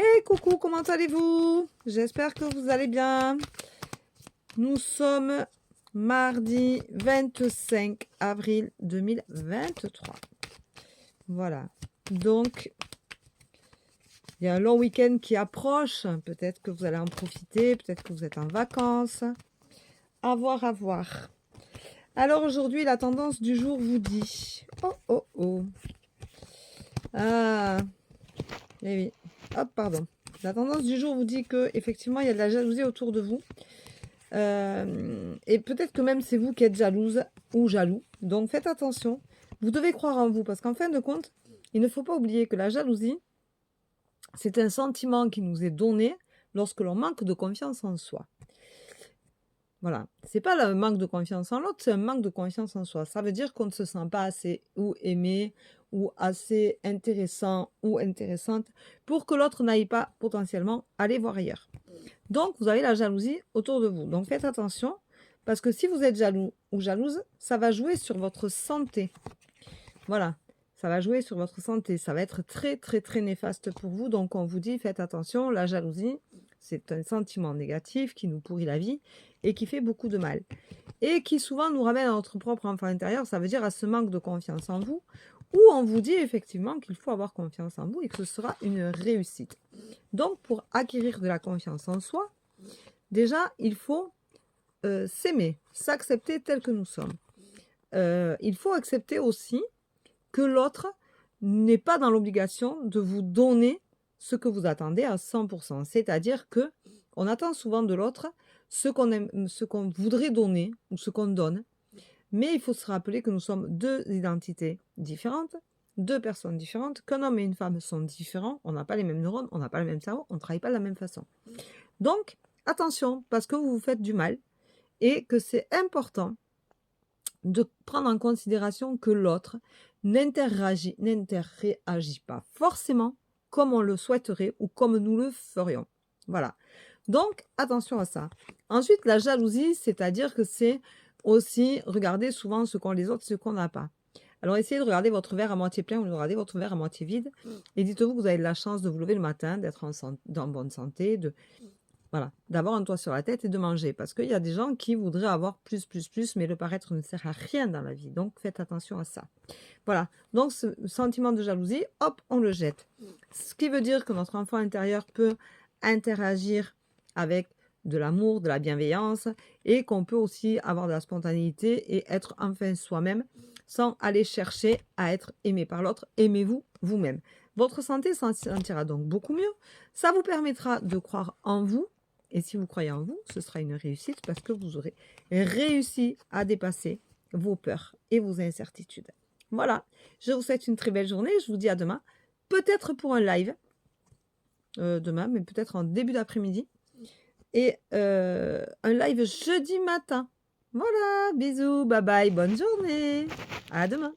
Hey, coucou, comment allez-vous? J'espère que vous allez bien. Nous sommes mardi 25 avril 2023. Voilà. Donc, il y a un long week-end qui approche. Peut-être que vous allez en profiter. Peut-être que vous êtes en vacances. À voir, à voir. Alors aujourd'hui, la tendance du jour vous dit... Oh, oh, oh. Ah, eh oui. Hop, pardon. La tendance du jour vous dit que effectivement il y a de la jalousie autour de vous. Et peut-être que même c'est vous qui êtes jalouse ou jaloux. Donc faites attention. Vous devez croire en vous parce qu'en fin de compte, il ne faut pas oublier que la jalousie, c'est un sentiment qui nous est donné lorsque l'on manque de confiance en soi. Voilà, c'est pas le manque de confiance en l'autre, c'est un manque de confiance en soi. Ça veut dire qu'on ne se sent pas assez ou aimé ou assez intéressant ou intéressante pour que l'autre n'aille pas potentiellement aller voir ailleurs. Donc, vous avez la jalousie autour de vous. Donc, faites attention parce que si vous êtes jaloux ou jalouse, ça va jouer sur votre santé. Voilà, ça va jouer sur votre santé. Ça va être très, très, très néfaste pour vous. Donc, on vous dit, faites attention, la jalousie, c'est un sentiment négatif qui nous pourrit la vie et qui fait beaucoup de mal. Et qui souvent nous ramène à notre propre enfant intérieur, ça veut dire à ce manque de confiance en vous, où on vous dit effectivement qu'il faut avoir confiance en vous et que ce sera une réussite. Donc, pour acquérir de la confiance en soi, déjà, il faut s'aimer, s'accepter tel que nous sommes. Il faut accepter aussi que l'autre n'est pas dans l'obligation de vous donner ce que vous attendez à 100%. C'est-à-dire que on attend souvent de l'autre ce qu'on voudrait donner ou ce qu'on donne. Mais il faut se rappeler que nous sommes deux identités différentes, deux personnes différentes, qu'un homme et une femme sont différents, on n'a pas les mêmes neurones, on n'a pas le même cerveau, on ne travaille pas de la même façon. Donc, attention, parce que vous vous faites du mal et que c'est important de prendre en considération que l'autre n'interagit pas forcément comme on le souhaiterait ou comme nous le ferions. Voilà. Donc, attention à ça. Ensuite, la jalousie, c'est-à-dire que c'est aussi regarder souvent ce qu'ont les autres, ce qu'on n'a pas. Alors, essayez de regarder votre verre à moitié plein ou de regarder votre verre à moitié vide. Et dites-vous que vous avez de la chance de vous lever le matin, d'être en bonne santé, voilà, d'avoir un toit sur la tête et de manger. Parce qu'il y a des gens qui voudraient avoir plus, mais le paraître ne sert à rien dans la vie. Donc, faites attention à ça. Voilà. Donc, ce sentiment de jalousie, hop, on le jette. Ce qui veut dire que notre enfant intérieur peut interagir avec de l'amour, de la bienveillance et qu'on peut aussi avoir de la spontanéité et être enfin soi-même sans aller chercher à être aimé par l'autre. Aimez-vous vous-même. Votre santé s'en sentira donc beaucoup mieux. Ça vous permettra de croire en vous. Et si vous croyez en vous, ce sera une réussite parce que vous aurez réussi à dépasser vos peurs et vos incertitudes. Voilà, je vous souhaite une très belle journée. Je vous dis à demain. Peut-être pour un live demain, mais peut-être en début d'après-midi. Et un live jeudi matin. Voilà, bisous, bye bye, bonne journée. À demain.